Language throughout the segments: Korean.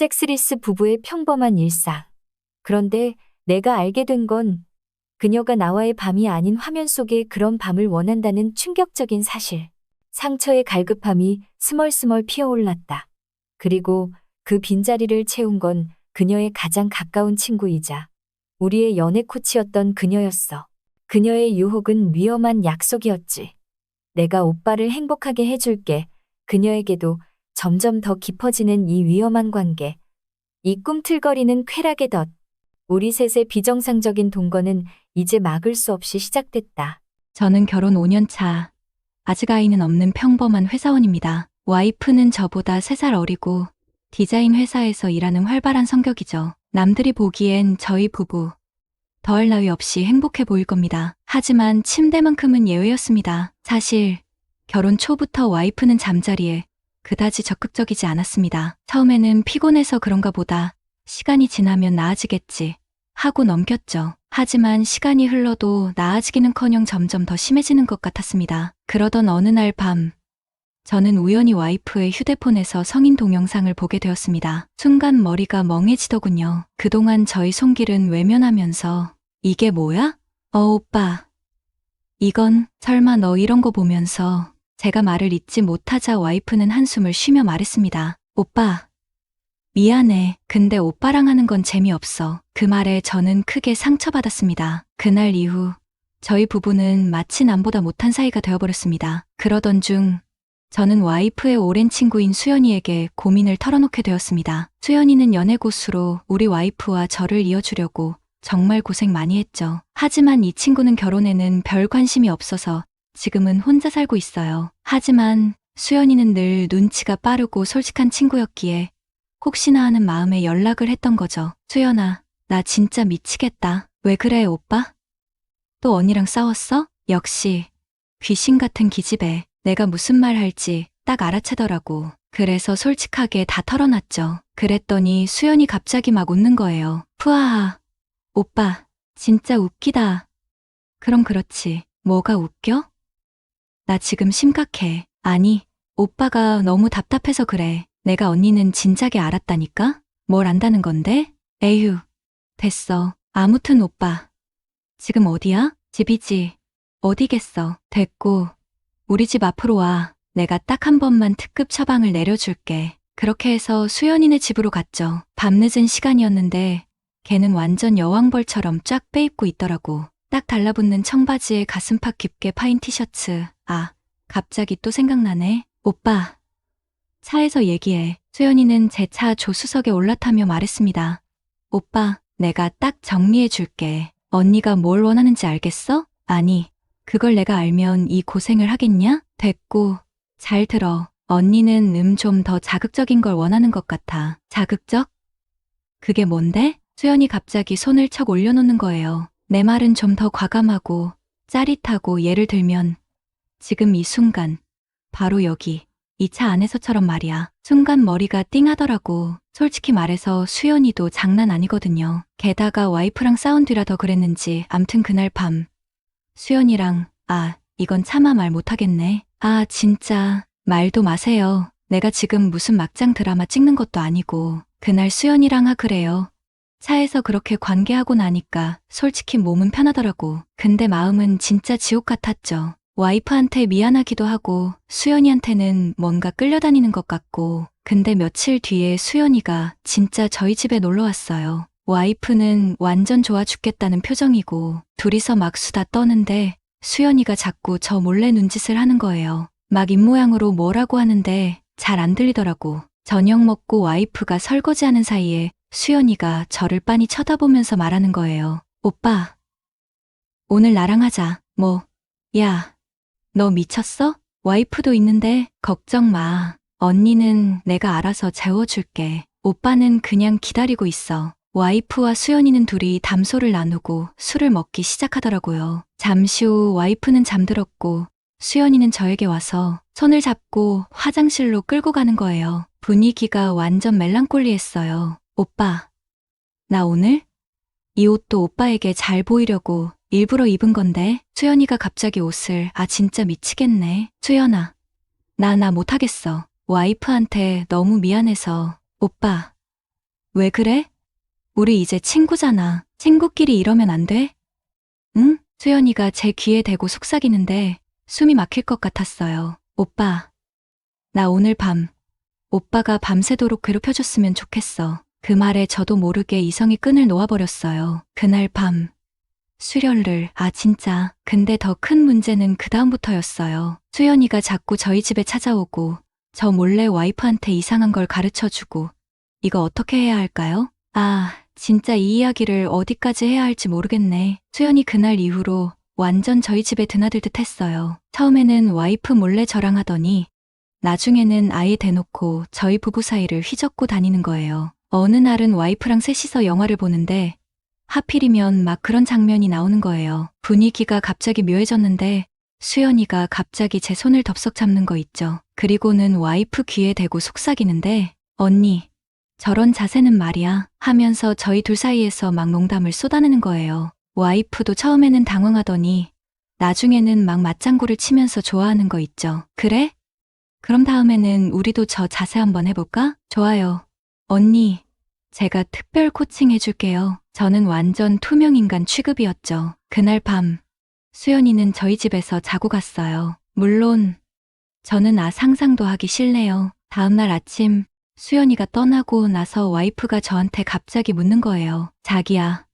섹스리스 부부의 평범한 일상. 그런데 내가 알게 된 건 그녀가 나와의 밤이 아닌 화면 속의 그런 밤을 원한다는 충격적인 사실. 상처의 갈급함이 스멀스멀 피어올랐다. 그리고 그 빈자리를 채운 건 그녀의 가장 가까운 친구이자 우리의 연애 코치였던 그녀였어. 그녀의 유혹은 위험한 약속이었지. 내가 오빠를 행복하게 해줄게. 그녀에게도 점점 더 깊어지는 이 위험한 관계. 이 꿈틀거리는 쾌락의 덫. 우리 셋의 비정상적인 동거는 이제 막을 수 없이 시작됐다. 저는 결혼 5년 차, 아직 아이는 없는 평범한 회사원입니다. 와이프는 저보다 3살 어리고 디자인 회사에서 일하는 활발한 성격이죠. 남들이 보기엔 저희 부부 더할 나위 없이 행복해 보일 겁니다. 하지만 침대만큼은 예외였습니다. 사실 결혼 초부터 와이프는 잠자리에 그다지 적극적이지 않았습니다. 처음에는 피곤해서 그런가 보다, 시간이 지나면 나아지겠지 하고 넘겼죠. 하지만 시간이 흘러도 나아지기는커녕 점점 더 심해지는 것 같았습니다. 그러던 어느 날 밤, 저는 우연히 와이프의 휴대폰에서 성인 동영상을 보게 되었습니다. 순간 머리가 멍해지더군요. 그동안 저희 손길은 외면하면서 이게 뭐야? 오빠. 이건 설마 너 이런 거 보면서. 제가 말을 잇지 못하자 와이프는 한숨을 쉬며 말했습니다. 오빠. 미안해. 근데 오빠랑 하는 건 재미없어. 그 말에 저는 크게 상처받았습니다. 그날 이후 저희 부부는 마치 남보다 못한 사이가 되어버렸습니다. 그러던 중 저는 와이프의 오랜 친구인 수연이에게 고민을 털어놓게 되었습니다. 수연이는 연애 고수로 우리 와이프와 저를 이어주려고 정말 고생 많이 했죠. 하지만 이 친구는 결혼에는 별 관심이 없어서 지금은 혼자 살고 있어요. 하지만 수연이는 늘 눈치가 빠르고 솔직한 친구였기에 혹시나 하는 마음에 연락을 했던 거죠. 수연아, 나 진짜 미치겠다. 왜 그래, 오빠? 또 언니랑 싸웠어? 역시 귀신 같은 기집애. 내가 무슨 말 할지 딱 알아채더라고. 그래서 솔직하게 다 털어놨죠. 그랬더니 수연이 갑자기 막 웃는 거예요. 푸아하. 오빠, 진짜 웃기다. 그럼 그렇지. 뭐가 웃겨? 나 지금 심각해. 아니, 오빠가 너무 답답해서 그래. 내가 언니는 진작에 알았다니까? 뭘 안다는 건데? 에휴, 됐어. 아무튼 오빠. 지금 어디야? 집이지. 어디겠어. 됐고. 우리 집 앞으로 와. 내가 딱 한 번만 특급 처방을 내려줄게. 그렇게 해서 수연이네 집으로 갔죠. 밤늦은 시간이었는데 걔는 완전 여왕벌처럼 쫙 빼입고 있더라고. 딱 달라붙는 청바지에 가슴팍 깊게 파인 티셔츠. 아, 갑자기 또 생각나네. 오빠. 차에서 얘기해. 수연이는 제 차 조수석에 올라타며 말했습니다. 오빠, 내가 딱 정리해 줄게. 언니가 뭘 원하는지 알겠어? 아니, 그걸 내가 알면 이 고생을 하겠냐? 됐고, 잘 들어. 언니는 좀 더 자극적인 걸 원하는 것 같아. 자극적? 그게 뭔데? 수연이 갑자기 손을 척 올려놓는 거예요. 내 말은 좀 더 과감하고 짜릿하고, 예를 들면 지금 이 순간, 바로 여기, 이 차 안에서처럼 말이야. 순간 머리가 띵하더라고. 솔직히 말해서 수연이도 장난 아니거든요. 게다가 와이프랑 싸운 뒤라 더 그랬는지 암튼 그날 밤 수연이랑 이건 차마 말 못하겠네. 진짜 말도 마세요. 내가 지금 무슨 막장 드라마 찍는 것도 아니고. 그날 수연이랑 그래요. 차에서 그렇게 관계하고 나니까 솔직히 몸은 편하더라고. 근데 마음은 진짜 지옥 같았죠. 와이프한테 미안하기도 하고 수연이한테는 뭔가 끌려다니는 것 같고. 근데 며칠 뒤에 수연이가 진짜 저희 집에 놀러 왔어요. 와이프는 완전 좋아 죽겠다는 표정이고 둘이서 막 수다 떠는데 수연이가 자꾸 저 몰래 눈짓을 하는 거예요. 막 입모양으로 뭐라고 하는데 잘 안 들리더라고. 저녁 먹고 와이프가 설거지하는 사이에 수연이가 저를 빤히 쳐다보면서 말하는 거예요. 오빠, 오늘 나랑 하자. 뭐, 야, 너 미쳤어? 와이프도 있는데 걱정 마. 언니는 내가 알아서 재워줄게. 오빠는 그냥 기다리고 있어. 와이프와 수연이는 둘이 담소를 나누고 술을 먹기 시작하더라고요. 잠시 후 와이프는 잠들었고 수연이는 저에게 와서 손을 잡고 화장실로 끌고 가는 거예요. 분위기가 완전 멜랑콜리했어요. 오빠, 나 오늘 이 옷도 오빠에게 잘 보이려고 일부러 입은 건데. 수연이가 갑자기 옷을. 진짜 미치겠네. 수연아, 나 못하겠어. 와이프한테 너무 미안해서. 오빠, 왜 그래? 우리 이제 친구잖아. 친구끼리 이러면 안 돼? 응? 수연이가 제 귀에 대고 속삭이는데 숨이 막힐 것 같았어요. 오빠, 나 오늘 밤 오빠가 밤새도록 괴롭혀줬으면 좋겠어. 그 말에 저도 모르게 이성이 끈을 놓아버렸어요. 그날 밤 수련를 진짜. 근데 더 큰 문제는 그 다음부터였어요. 수연이가 자꾸 저희 집에 찾아오고 저 몰래 와이프한테 이상한 걸 가르쳐주고 이거 어떻게 해야 할까요? 진짜 이 이야기를 어디까지 해야 할지 모르겠네. 수연이 그날 이후로 완전 저희 집에 드나들 듯 했어요. 처음에는 와이프 몰래 저랑 하더니 나중에는 아예 대놓고 저희 부부 사이를 휘젓고 다니는 거예요. 어느 날은 와이프랑 셋이서 영화를 보는데 하필이면 막 그런 장면이 나오는 거예요. 분위기가 갑자기 묘해졌는데 수연이가 갑자기 제 손을 덥석 잡는 거 있죠. 그리고는 와이프 귀에 대고 속삭이는데 언니, 저런 자세는 말이야 하면서 저희 둘 사이에서 막 농담을 쏟아내는 거예요. 와이프도 처음에는 당황하더니 나중에는 막 맞장구를 치면서 좋아하는 거 있죠. 그래? 그럼 다음에는 우리도 저 자세 한번 해볼까? 좋아요. 언니, 제가 특별 코칭 해줄게요. 저는 완전 투명인간 취급이었죠. 그날 밤 수연이는 저희 집에서 자고 갔어요. 물론 저는 상상도 하기 싫네요. 다음날 아침 수연이가 떠나고 나서 와이프가 저한테 갑자기 묻는 거예요. 자기야,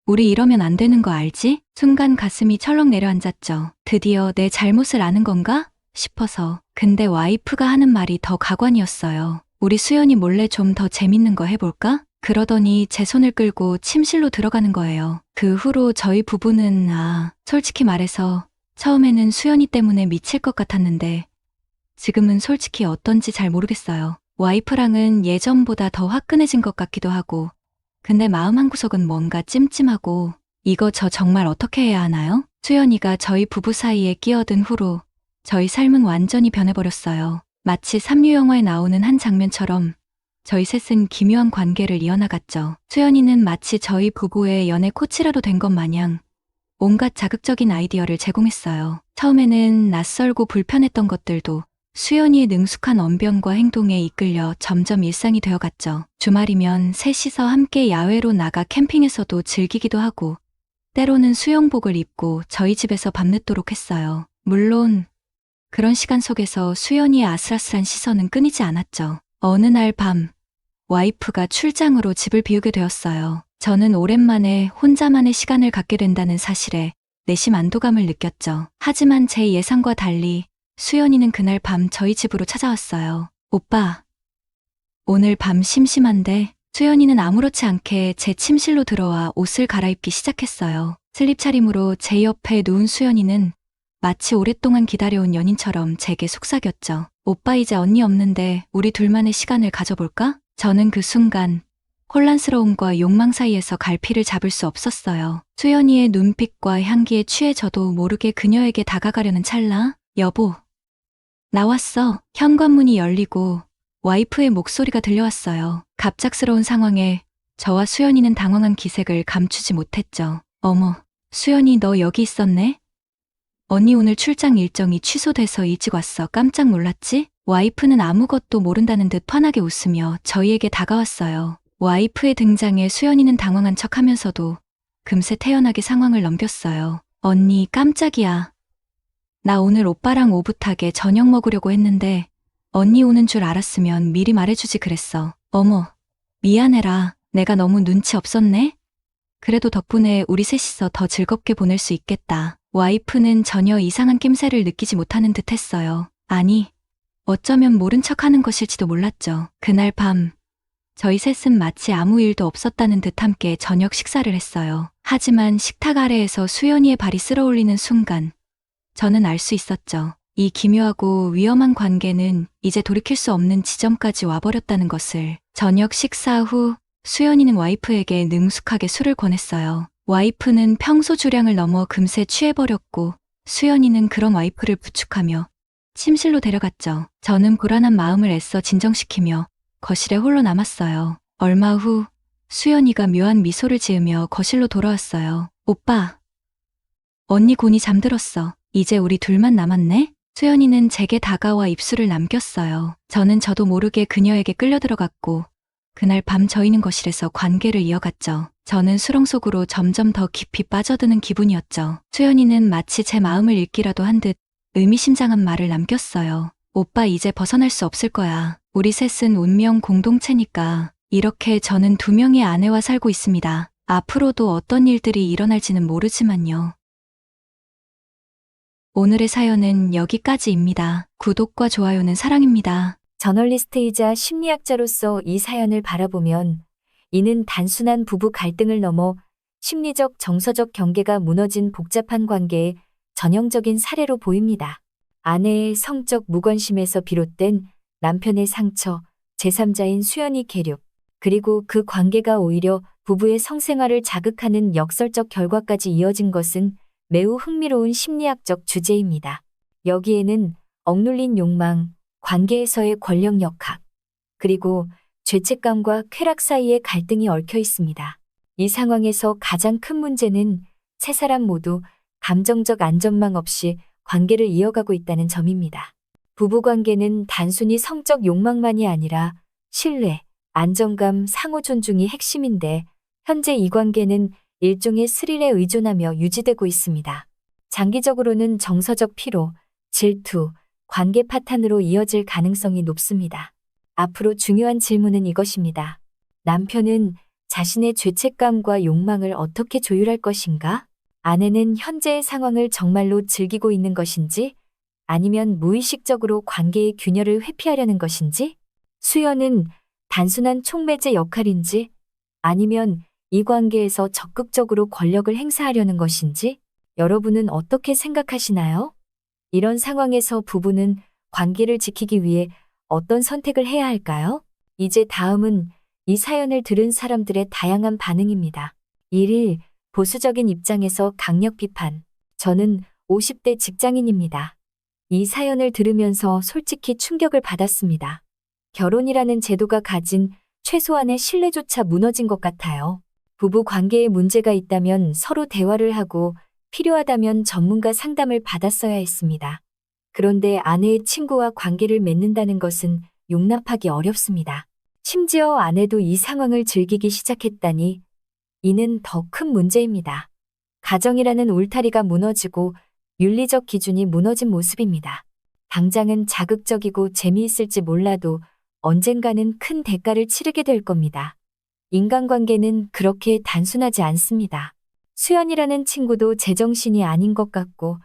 우리 이러면 안 되는 거 알지? 순간 가슴이 철렁 내려앉았죠. 드디어 내 잘못을 아는 건가? 싶어서. 근데 와이프가 하는 말이 더 가관이었어요. 우리 수연이 몰래 좀 더 재밌는 거 해볼까? 그러더니 제 손을 끌고 침실로 들어가는 거예요. 그 후로 저희 부부는 솔직히 말해서 처음에는 수연이 때문에 미칠 것 같았는데 지금은 솔직히 어떤지 잘 모르겠어요. 와이프랑은 예전보다 더 화끈해진 것 같기도 하고 근데 마음 한구석은 뭔가 찜찜하고 이거 저 정말 어떻게 해야 하나요? 수연이가 저희 부부 사이에 끼어든 후로 저희 삶은 완전히 변해버렸어요. 마치 삼류 영화에 나오는 한 장면처럼 저희 셋은 기묘한 관계를 이어나갔죠. 수연이는 마치 저희 부부의 연애 코치라도 된 것 마냥 온갖 자극적인 아이디어를 제공했어요. 처음에는 낯설고 불편했던 것들도 수연이의 능숙한 언변과 행동에 이끌려 점점 일상이 되어갔죠. 주말이면 셋이서 함께 야외로 나가 캠핑에서도 즐기기도 하고 때로는 수영복을 입고 저희 집에서 밤늦도록 했어요. 물론 그런 시간 속에서 수연이의 아슬아슬한 시선은 끊이지 않았죠. 어느 날 밤 와이프가 출장으로 집을 비우게 되었어요. 저는 오랜만에 혼자만의 시간을 갖게 된다는 사실에 내심 안도감을 느꼈죠. 하지만 제 예상과 달리 수연이는 그날 밤 저희 집으로 찾아왔어요. 오빠, 오늘 밤 심심한데. 수연이는 아무렇지 않게 제 침실로 들어와 옷을 갈아입기 시작했어요. 슬립 차림으로 제 옆에 누운 수연이는 마치 오랫동안 기다려온 연인처럼 제게 속삭였죠. 오빠 이제 언니 없는데 우리 둘만의 시간을 가져볼까? 저는 그 순간 혼란스러움과 욕망 사이에서 갈피를 잡을 수 없었어요. 수연이의 눈빛과 향기에 취해 저도 모르게 그녀에게 다가가려는 찰나, 여보, 나왔어. 현관문이 열리고 와이프의 목소리가 들려왔어요. 갑작스러운 상황에 저와 수연이는 당황한 기색을 감추지 못했죠. 어머, 수연이 너 여기 있었네? 언니 오늘 출장 일정이 취소돼서 일찍 왔어. 깜짝 놀랐지? 와이프는 아무것도 모른다는 듯 환하게 웃으며 저희에게 다가왔어요. 와이프의 등장에 수연이는 당황한 척하면서도 금세 태연하게 상황을 넘겼어요. 언니 깜짝이야. 나 오늘 오빠랑 오붓하게 저녁 먹으려고 했는데 언니 오는 줄 알았으면 미리 말해주지 그랬어. 어머, 미안해라. 내가 너무 눈치 없었네? 그래도 덕분에 우리 셋이서 더 즐겁게 보낼 수 있겠다. 와이프는 전혀 이상한 낌새를 느끼지 못하는 듯 했어요. 아니, 어쩌면 모른 척하는 것일지도 몰랐죠. 그날 밤 저희 셋은 마치 아무 일도 없었다는 듯 함께 저녁 식사를 했어요. 하지만 식탁 아래에서 수연이의 발이 쓸어올리는 순간 저는 알 수 있었죠. 이 기묘하고 위험한 관계는 이제 돌이킬 수 없는 지점까지 와버렸다는 것을. 저녁 식사 후 수연이는 와이프에게 능숙하게 술을 권했어요. 와이프는 평소 주량을 넘어 금세 취해버렸고 수연이는 그런 와이프를 부축하며 침실로 데려갔죠. 저는 불안한 마음을 애써 진정시키며 거실에 홀로 남았어요. 얼마 후 수연이가 묘한 미소를 지으며 거실로 돌아왔어요. 오빠, 언니 곤히 잠들었어. 이제 우리 둘만 남았네? 수연이는 제게 다가와 입술을 남겼어요. 저는 저도 모르게 그녀에게 끌려 들어갔고 그날 밤 저희는 거실에서 관계를 이어갔죠. 저는 수렁 속으로 점점 더 깊이 빠져드는 기분이었죠. 수연이는 마치 제 마음을 읽기라도 한 듯 의미심장한 말을 남겼어요. 오빠 이제 벗어날 수 없을 거야. 우리 셋은 운명 공동체니까. 이렇게 저는 두 명의 아내와 살고 있습니다. 앞으로도 어떤 일들이 일어날지는 모르지만요. 오늘의 사연은 여기까지입니다. 구독과 좋아요는 사랑입니다. 저널리스트이자 심리학자로서 이 사연을 바라보면 이는 단순한 부부 갈등을 넘어 심리적, 정서적 경계가 무너진 복잡한 관계의 전형적인 사례로 보입니다. 아내의 성적 무관심에서 비롯된 남편의 상처, 제3자인 수연이 계륙, 그리고 그 관계가 오히려 부부의 성생활을 자극하는 역설적 결과까지 이어진 것은 매우 흥미로운 심리학적 주제입니다. 여기에는 억눌린 욕망, 관계에서의 권력 역학, 그리고 죄책감과 쾌락 사이의 갈등이 얽혀 있습니다. 이 상황에서 가장 큰 문제는 세 사람 모두 감정적 안전망 없이 관계를 이어가고 있다는 점입니다. 부부관계는 단순히 성적 욕망만이 아니라 신뢰, 안정감, 상호 존중이 핵심인데 현재 이 관계는 일종의 스릴에 의존하며 유지되고 있습니다. 장기적으로는 정서적 피로, 질투, 관계 파탄으로 이어질 가능성이 높습니다. 앞으로 중요한 질문은 이것입니다. 남편은 자신의 죄책감과 욕망을 어떻게 조율할 것인가? 아내는 현재의 상황을 정말로 즐기고 있는 것인지, 아니면 무의식적으로 관계의 균열을 회피하려는 것인지, 수연은 단순한 촉매제 역할인지, 아니면 이 관계에서 적극적으로 권력을 행사하려는 것인지, 여러분은 어떻게 생각하시나요? 이런 상황에서 부부는 관계를 지키기 위해 어떤 선택을 해야 할까요? 이제 다음은 이 사연을 들은 사람들의 다양한 반응입니다. 1일, 보수적인 입장에서 강력 비판. 저는 50대 직장인입니다. 이 사연을 들으면서 솔직히 충격을 받았습니다. 결혼이라는 제도가 가진 최소한의 신뢰조차 무너진 것 같아요. 부부 관계에 문제가 있다면 서로 대화를 하고 필요하다면 전문가 상담을 받았어야 했습니다. 그런데 아내의 친구와 관계를 맺는다는 것은 용납하기 어렵습니다. 심지어 아내도 이 상황을 즐기기 시작했다니 이는 더 큰 문제입니다. 가정이라는 울타리가 무너지고 윤리적 기준이 무너진 모습입니다. 당장은 자극적이고 재미있을지 몰라도 언젠가는 큰 대가를 치르게 될 겁니다. 인간관계는 그렇게 단순하지 않습니다. 수연이라는 친구도 제정신이 아닌 것 같고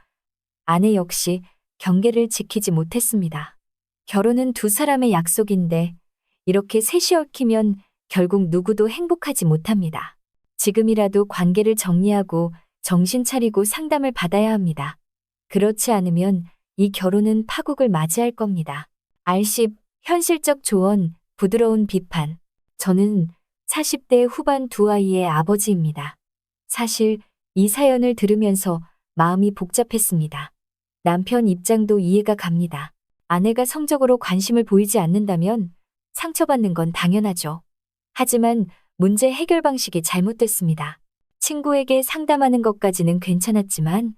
아내 역시 경계를 지키지 못했습니다. 결혼은 두 사람의 약속인데 이렇게 셋이 얽히면 결국 누구도 행복하지 못합니다. 지금이라도 관계를 정리하고 정신 차리고 상담을 받아야 합니다. 그렇지 않으면 이 결혼은 파국을 맞이할 겁니다. R10 현실적 조언, 부드러운 비판. 저는 40대 후반 두 아이의 아버지입니다. 사실 이 사연을 들으면서 마음이 복잡했습니다. 남편 입장도 이해가 갑니다. 아내가 성적으로 관심을 보이지 않는다면 상처받는 건 당연하죠. 하지만 문제 해결 방식이 잘못됐습니다. 친구에게 상담하는 것까지는 괜찮았지만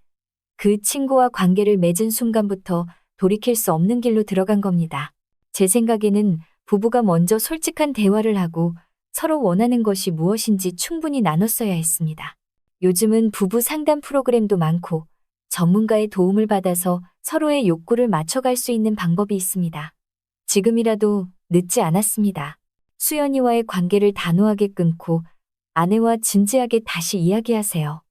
그 친구와 관계를 맺은 순간부터 돌이킬 수 없는 길로 들어간 겁니다. 제 생각에는 부부가 먼저 솔직한 대화를 하고 서로 원하는 것이 무엇인지 충분히 나눴어야 했습니다. 요즘은 부부 상담 프로그램도 많고 전문가의 도움을 받아서 서로의 욕구를 맞춰갈 수 있는 방법이 있습니다. 지금이라도 늦지 않았습니다. 수연이와의 관계를 단호하게 끊고 아내와 진지하게 다시 이야기하세요.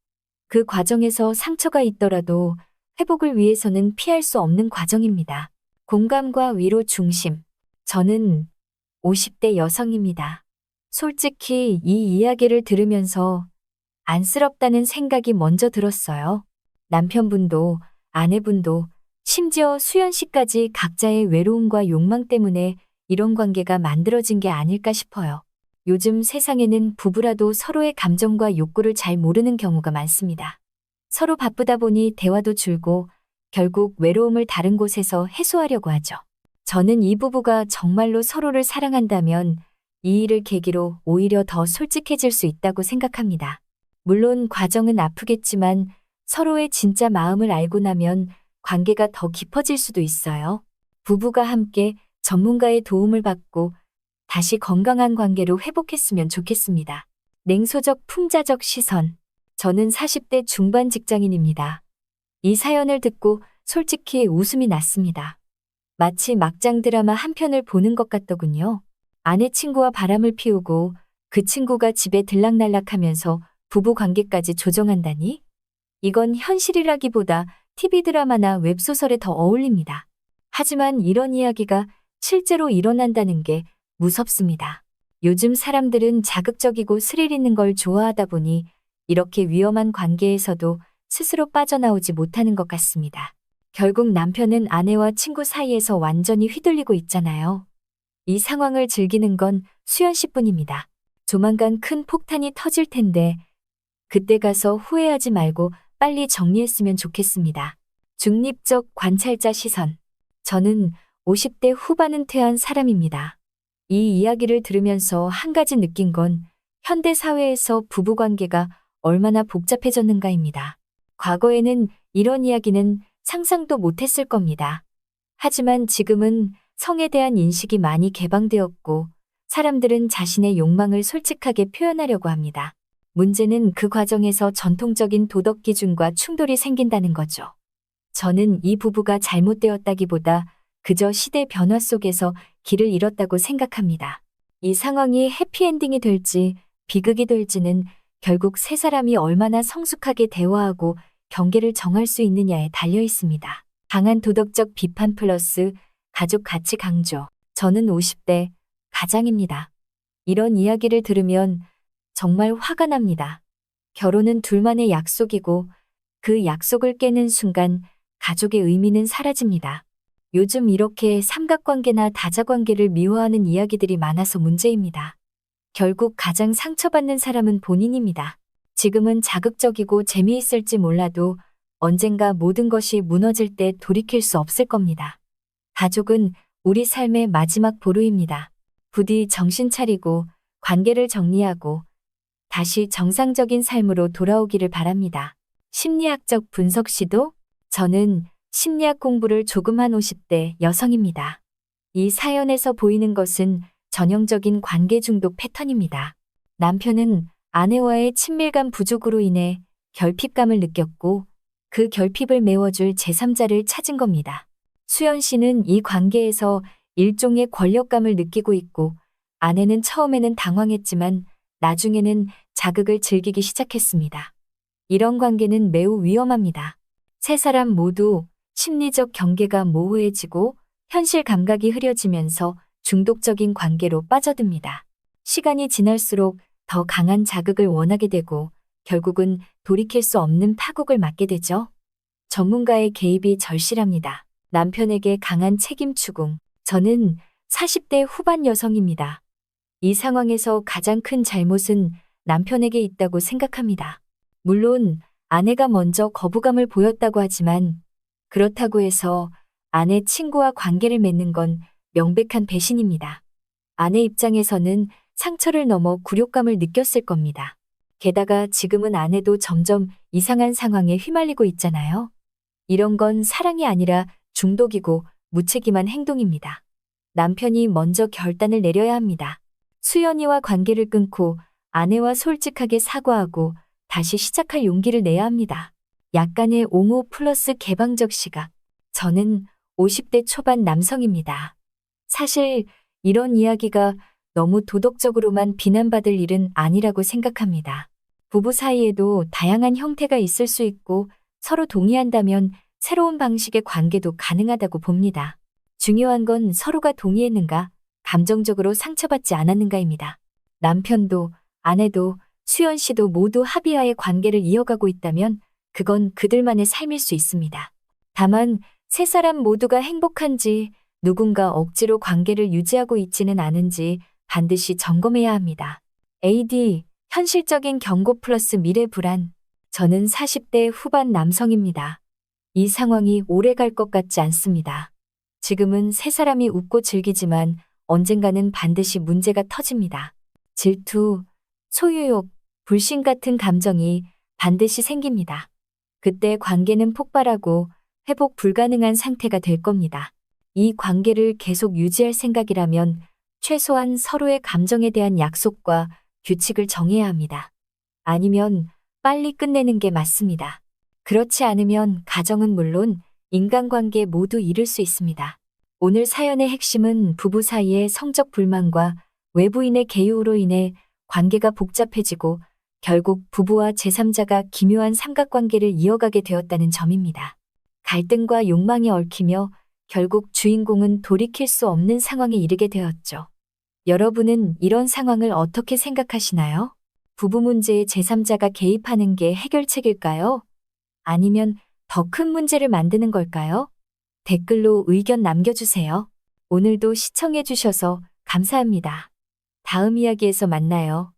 그 과정에서 상처가 있더라도 회복을 위해서는 피할 수 없는 과정입니다. 공감과 위로 중심. 저는 50대 여성입니다. 솔직히 이 이야기를 들으면서 안쓰럽다는 생각이 먼저 들었어요. 남편분도 아내분도 심지어 수연 씨까지 각자의 외로움과 욕망 때문에 이런 관계가 만들어진 게 아닐까 싶어요. 요즘 세상에는 부부라도 서로의 감정과 욕구를 잘 모르는 경우가 많습니다. 서로 바쁘다 보니 대화도 줄고 결국 외로움을 다른 곳에서 해소하려고 하죠. 저는 이 부부가 정말로 서로를 사랑한다면 이 일을 계기로 오히려 더 솔직해질 수 있다고 생각합니다. 물론 과정은 아프겠지만 서로의 진짜 마음을 알고 나면 관계가 더 깊어질 수도 있어요. 부부가 함께 전문가의 도움을 받고 다시 건강한 관계로 회복했으면 좋겠습니다. 냉소적 풍자적 시선. 저는 40대 중반 직장인입니다. 이 사연을 듣고 솔직히 웃음이 났습니다. 마치 막장 드라마 한 편을 보는 것 같더군요. 아내 친구와 바람을 피우고 그 친구가 집에 들락날락하면서 부부 관계까지 조정한다니? 이건 현실이라기보다 TV 드라마나 웹소설에 더 어울립니다. 하지만 이런 이야기가 실제로 일어난다는 게 무섭습니다. 요즘 사람들은 자극적이고 스릴 있는 걸 좋아하다 보니 이렇게 위험한 관계에서도 스스로 빠져나오지 못하는 것 같습니다. 결국 남편은 아내와 친구 사이에서 완전히 휘둘리고 있잖아요. 이 상황을 즐기는 건 수연 씨뿐입니다. 조만간 큰 폭탄이 터질 텐데 그때 가서 후회하지 말고 빨리 정리했으면 좋겠습니다. 중립적 관찰자 시선. 저는 50대 후반 은퇴한 사람입니다. 이 이야기를 들으면서 한 가지 느낀 건 현대 사회에서 부부관계가 얼마나 복잡해졌는가입니다. 과거에는 이런 이야기는 상상도 못했을 겁니다. 하지만 지금은 성에 대한 인식이 많이 개방되었고 사람들은 자신의 욕망을 솔직하게 표현하려고 합니다. 문제는 그 과정에서 전통적인 도덕 기준과 충돌이 생긴다는 거죠. 저는 이 부부가 잘못되었다기보다 그저 시대 변화 속에서 길을 잃었다고 생각합니다. 이 상황이 해피엔딩이 될지 비극이 될지는 결국 세 사람이 얼마나 성숙하게 대화하고 경계를 정할 수 있느냐에 달려 있습니다. 강한 도덕적 비판 플러스 가족 가치 강조. 저는 50대 가장입니다. 이런 이야기를 들으면 정말 화가 납니다. 결혼은 둘만의 약속이고 그 약속을 깨는 순간 가족의 의미는 사라집니다. 요즘 이렇게 삼각관계나 다자관계를 미워하는 이야기들이 많아서 문제입니다. 결국 가장 상처받는 사람은 본인입니다. 지금은 자극적이고 재미있을지 몰라도 언젠가 모든 것이 무너질 때 돌이킬 수 없을 겁니다. 가족은 우리 삶의 마지막 보루입니다. 부디 정신 차리고 관계를 정리하고 다시 정상적인 삶으로 돌아오기를 바랍니다. 심리학적 분석 시도? 저는 심리학 공부를 조금 한 50대 여성입니다. 이 사연에서 보이는 것은 전형적인 관계 중독 패턴입니다. 남편은 아내와의 친밀감 부족으로 인해 결핍감을 느꼈고 그 결핍을 메워줄 제3자를 찾은 겁니다. 수연 씨는 이 관계에서 일종의 권력감을 느끼고 있고 아내는 처음에는 당황했지만 나중에는 자극을 즐기기 시작했습니다. 이런 관계는 매우 위험합니다. 세 사람 모두 심리적 경계가 모호해지고 현실 감각이 흐려지면서 중독적인 관계로 빠져듭니다. 시간이 지날수록 더 강한 자극을 원하게 되고 결국은 돌이킬 수 없는 파국을 맞게 되죠. 전문가의 개입이 절실합니다. 남편에게 강한 책임 추궁. 저는 40대 후반 여성입니다. 이 상황에서 가장 큰 잘못은 남편에게 있다고 생각합니다. 물론 아내가 먼저 거부감을 보였다고 하지만 그렇다고 해서 아내 친구와 관계를 맺는 건 명백한 배신입니다. 아내 입장에서는 상처를 넘어 굴욕감을 느꼈을 겁니다. 게다가 지금은 아내도 점점 이상한 상황에 휘말리고 있잖아요. 이런 건 사랑이 아니라 중독이고 무책임한 행동입니다. 남편이 먼저 결단을 내려야 합니다. 수연이와 관계를 끊고 아내와 솔직하게 사과하고 다시 시작할 용기를 내야 합니다. 약간의 옹호 플러스 개방적 시각. 저는 50대 초반 남성입니다. 사실 이런 이야기가 너무 도덕적으로만 비난받을 일은 아니라고 생각합니다. 부부 사이에도 다양한 형태가 있을 수 있고 서로 동의한다면 새로운 방식의 관계도 가능하다고 봅니다. 중요한 건 서로가 동의했는가, 감정적으로 상처받지 않았는가입니다. 남편도 아내도 수연 씨도 모두 합의하에 관계를 이어가고 있다면 그건 그들만의 삶일 수 있습니다. 다만 세 사람 모두가 행복한지 누군가 억지로 관계를 유지하고 있지는 않은지 반드시 점검해야 합니다. AD, 현실적인 경고 플러스 미래 불안. 저는 40대 후반 남성입니다. 이 상황이 오래 갈 것 같지 않습니다. 지금은 세 사람이 웃고 즐기지만 언젠가는 반드시 문제가 터집니다. 질투, 소유욕, 불신 같은 감정이 반드시 생깁니다. 그때 관계는 폭발하고 회복 불가능한 상태가 될 겁니다. 이 관계를 계속 유지할 생각이라면 최소한 서로의 감정에 대한 약속과 규칙을 정해야 합니다. 아니면 빨리 끝내는 게 맞습니다. 그렇지 않으면 가정은 물론 인간관계 모두 잃을 수 있습니다. 오늘 사연의 핵심은 부부 사이의 성적 불만과 외부인의 개요로 인해 관계가 복잡해지고 결국 부부와 제3자가 기묘한 삼각관계를 이어가게 되었다는 점입니다. 갈등과 욕망이 얽히며 결국 주인공은 돌이킬 수 없는 상황에 이르게 되었죠. 여러분은 이런 상황을 어떻게 생각하시나요? 부부 문제에 제3자가 개입하는 게 해결책일까요? 아니면 더 큰 문제를 만드는 걸까요? 댓글로 의견 남겨주세요. 오늘도 시청해주셔서 감사합니다. 다음 이야기에서 만나요.